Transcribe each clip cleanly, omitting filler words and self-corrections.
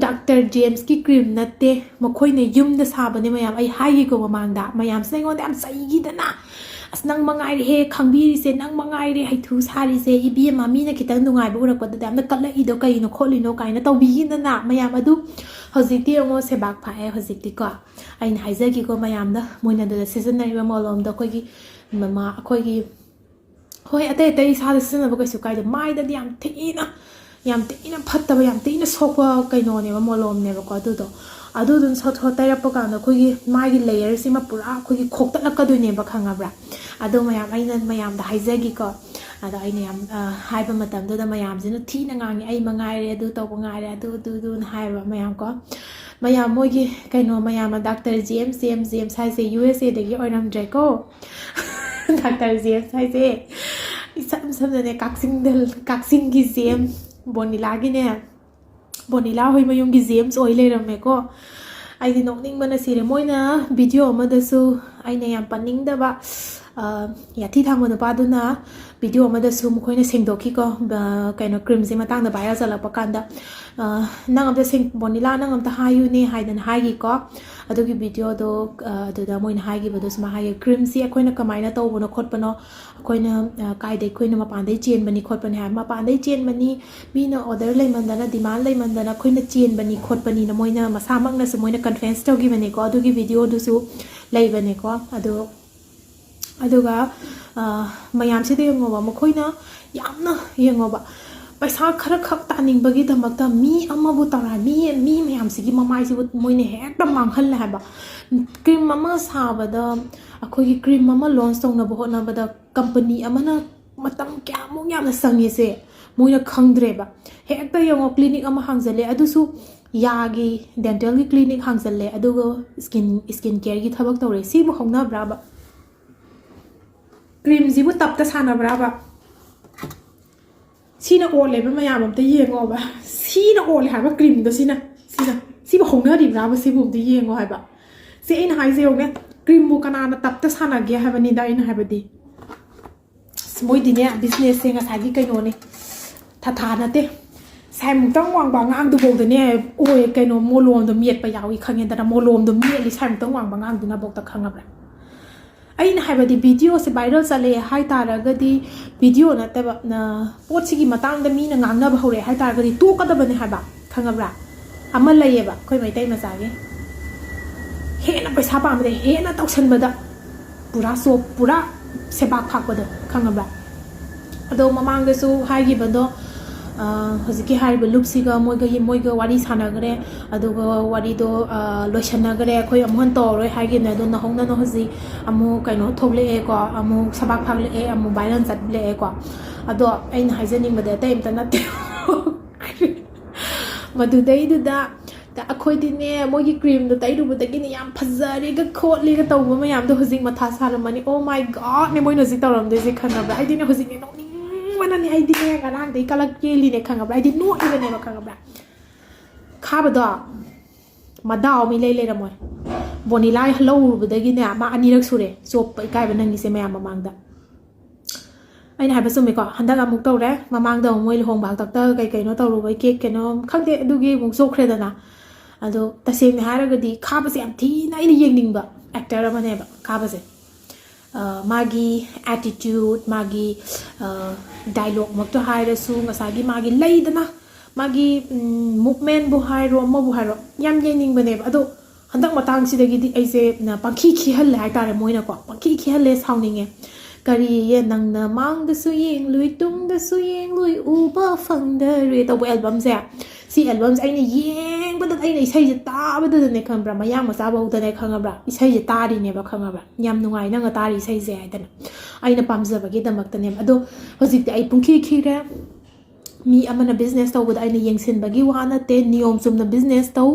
Dr. James ki cream natte makhoi ne yum da sabane mayam ai hai ko mamangda mayam se ngon am sai gi dana as nang mangai re he khangbiri se nang mangai re hai thu sari se ibi mami na kitang nungai bu rak da am kala i do kai no kholi no kai na taw bi gi dana mayam adu hojikti ngo se bak pha e hojikti ko ai na haija gi ko mayam da moina da season na ri molom da koi gi mama koi gi hoi ate ate sa da season ba kai su kai da mai da yam thina yam tina phattaba yam tina sokwa kaino ne ba molom ne ba ko adu dun sot hotai rap ka na khoi mai gi layer si ma pura khoi khokta la ka du ne ba khanga bra adu mayam aina mayam da haijagi ko adu aina yam haiba matam da mayam jinu thina ngangi ai mangai re adu to ngai re adu haiba mayam ko mayam moi gi kaino mayam Dr. James sai se USA de gi oinam dre ko Dr. James sai se sam ne kaksing gi James Bonila gi ne Bonila hoi mayum gi James oi le ram me ko ai di nok ning mana sire moina video ma da su ai ne yam paning da ba ya thi thang ma pa du na video ma da su mu khoi ne sengdokhi ko kaino cream se matang da viral jala pa kan da nang am da sing Bonila nang am ta hayu ne haidan hai gi ko adu gi video do adu da moina hai gi ba do sma hai cream se khoi na kamai na to bo na khot pa no khoi na kai dai khoi na ma pan dai chen bani khot pa ne ma pan dai chen bani mi na order lai man da na demand lai man da na khoi na chen bani khot bani na moina masa mak na se moina conference to gi bani ko adu gi video do su lai bani ko aduga mayam se de ngoba makhoi na yamna yengoba paisa khara khak taning bagi damakta mi amma bu tara mi mayam sigi mamai si moine hekta manghal la ba cream mama sabada akhoi gi cream mama launch tong na bo na bada company amana matam kya mo yamna sangi se moina khangdre ba hekta yengo clinic ama hangjale adusu yagi dental gi clinic hangjale adugo skin care gi thabak tawre si bu hongna bra ba cream zibu tapta sana braba sina ole ba mayam am ta yengo ba sina ole ha ba cream do sina si ba hongna di braba si bu ta yengo ha ba si in hai se ne cream bu kana na tapta sana ge ha ba ni da in ha ba di moi di ne business se nga sa gi kai no ne tha na te sai mu tang wang ba ngang du bo de ne oi kai no molom do miet pa yawi khangen da molom do miet li sai mu tang wang ba ngang du na bok ta khanga bra aina haibadi video se viral chale hai taragadi video na taba na potsi gi matang da mi na ngang na ba hore hai taragadi to ka da bane haba khangabra amal laye ba khoi mai tai ma sa ge he na paisa pa ma de he na tausan bada pura so pura se ba phak bada khangabra ado mamang da su hai gi bado hojiki hariba lupsiga moiga wari sanagre aduga wari do loisanagre khoi amon to roi hagi na do na hongna no hoji amu kaino thoble e ko amu sabak phagle e amu viral chatle e ko ado ain haijani made time ta natte madu dai du da akhoi dine mogi cream do tai du budagi ni yam phajari ga khotli ga tawba ma yam do hojik matha saramani oh my god ne moino ji tawram de ji khana ba ai dine hojik ni no mana ni ai dine ga nang dei kala keli ne khanga ba ai di no even ne ba khanga ba khaba do madao mi le ramoy Bonila hello budagi ne ma ani rak sure chop kai ba nang ni se mayam mamang da aina ha ba sum me ko handa ga muk taw re mamang da moi hong ba doctor kai no taw ru bai cake ke no khangde du gi muk so khre da na ado taseng ne ha ra ga di khaba se am thi nai ni yeng ning ba actor ma ne ba khaba se magi attitude magi dialogue mak to hai rasu ngasagi magi leidana magi movement bu hai ro mo bu hai ro yam yening bane ado handak matang si dagi di aise na pankhi khi hal lai tare moina ko pankhi khi hal le sounding e kari ye nang na mang da su yeng lui tung da su yeng lui u ba phang da re to album se si album ai ne yeng ba da ai ne sai ta ba da ne kham bra mayang ma sa ba da ne khang bra isai je ta ri ne ba khang bra yam nungai na nga ta ri sai je ai da ai na pam za ba gi da mak ta ne ado hojik ai pungki khi re mi amana business taw bada aina yengsin bagi wana te niyom sumna business taw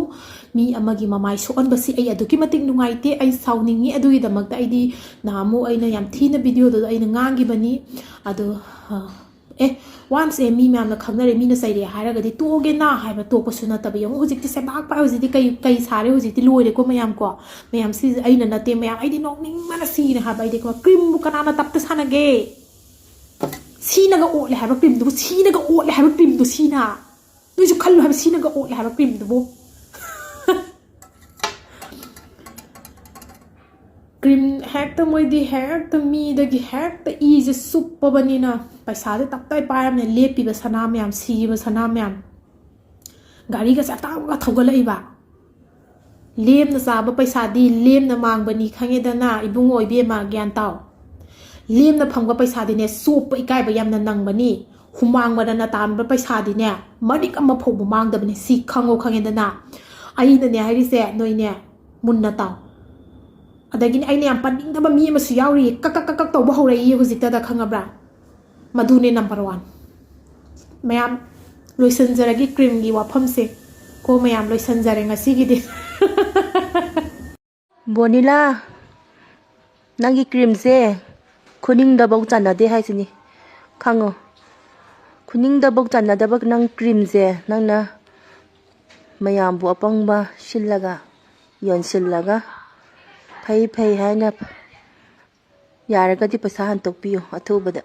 mi amagi mamai so on basi ai aduki matik nungai te ai sauningi adugi damak ta aidi namu aina yam thina video do aina ngangi bani adu once mi ma'am na khamnare mi na sai re haraga di to ge na hai ba to ko suna tabi yong hojik ti se bak pa hojik ti kai sare hojik ti loire ko mayam si aina na te mayam aidi nok ning mana si na ha ba aidi ko cream bu kana na tap ta sana ge Sina ga o le have a pim do Sina ga o le have a pim do Sina. Do ꯅꯣꯏꯁꯨ ꯈꯜꯂꯨ ꯍꯥꯏꯕ ꯁꯤꯅꯒ ꯑꯣꯠꯂꯦ ꯍꯥꯏꯕ ꯀ꯭ꯔꯤꯝꯗꯨꯕꯨ cream ꯍꯦꯛꯇ ꯃꯣꯏꯗꯤ ꯍꯦꯛꯇ ꯃꯤꯗꯒꯤ ꯍꯦꯛꯇ ꯏꯁꯦ ꯁꯨꯞꯄꯕꯅꯤꯅ ꯄꯩꯁꯥꯁꯦ ꯇꯞꯇꯥꯏ ꯄꯥꯏꯔꯕꯅꯤꯅ ꯂꯦꯞꯄꯤꯕ ꯁꯅꯥ ꯃꯌꯥꯝ ꯁꯤꯈꯤꯕ ꯁꯅꯥ ꯃꯌꯥꯝ ꯒꯥꯔꯤꯒꯁꯦ ꯑꯇꯥꯡꯕꯒ ꯊꯧꯒꯠꯂꯛꯏꯕ ꯂꯦꯝꯅ ꯆꯥꯕ ꯄꯩꯁꯥꯗꯤ ꯂꯦꯝꯅ ꯃꯥꯡꯕꯅꯤ ꯈꯪꯉꯦꯗꯅ ꯏꯕꯨꯡꯉꯣ ꯏꯕꯦꯝꯃ ꯒ꯭ꯌꯥꯟ ꯇꯥꯎ ꯂꯦꯝꯅ ꯐꯪꯕ ꯄꯩꯁꯥꯗꯤꯅꯦ ꯆꯣꯞꯄ ꯏꯀꯥꯏꯕ ꯌꯥꯝꯅ ꯅꯪꯕꯅꯤ ꯍꯨꯃꯥꯡꯕꯗꯅ ꯇꯥꯟꯕ ꯄꯩꯁꯥꯗꯤꯅꯦ ꯃꯔꯤꯛ ꯑꯃ ꯐꯥꯎꯕ ꯃꯥꯡꯗꯕꯅꯤ ꯁꯤ ꯈꯪꯉꯣ ꯈꯪꯉꯦꯗꯅ ꯑꯩꯅꯅꯦ ꯍꯥꯏꯔꯤꯁꯦ ꯅꯣꯏꯅꯦ ꯃꯨꯟꯅ ꯇꯥꯎ ꯑꯗꯒꯤꯅꯦ ꯑꯩꯅ ꯌꯥꯝ ꯄꯟꯅꯤꯡꯗꯕ ꯃꯤ ꯑꯃꯁꯨ ꯌꯥꯎꯔꯤ ꯀꯛ ꯇꯧꯕ ꯍꯧꯔꯛꯏ ꯍꯧꯖꯤꯛꯇꯗ ꯈꯪꯉꯕ꯭ꯔꯥ ꯃꯗꯨꯅꯦ ꯅꯝꯕꯔ 1 ꯃꯌꯥꯝ ꯂꯣꯏꯁꯤꯟꯖꯔꯒꯦ ꯀ꯭ꯔꯤꯝꯒꯤ ꯋꯥꯐꯝꯁꯦ ꯀꯣ ꯃꯌꯥꯝ ꯂꯣꯏꯁꯤꯟꯖꯔꯦ ꯉꯁꯤꯒꯤꯗꯤ ꯕꯣꯅꯤꯂꯥ ꯅꯪꯒꯤ ꯀ꯭ꯔꯤꯝꯁꯦ ꯈꯨꯅꯤꯡꯗꯐꯧ ꯆꯥꯟꯅꯗꯦ ꯍꯥꯏꯁꯤꯅꯤ ꯈꯪꯉꯣ ꯈꯨꯅꯤꯡꯗꯐꯧ ꯆꯥꯟꯅꯗꯕ ꯅꯪ ꯀ꯭ꯔꯤꯝꯁꯦ ꯅꯪꯅ ꯃꯌꯥꯝꯕꯨ ꯑꯄꯪꯕ ꯁꯤꯜꯂꯒ ꯌꯣꯟꯁꯤꯜꯂꯒ ꯐꯩ ꯍꯥꯏꯅ ꯌꯥꯔꯒꯗꯤ ꯄꯩꯁꯥ ꯍꯟꯇꯣꯛꯄꯤꯌꯨ ꯑꯊꯨꯕꯗ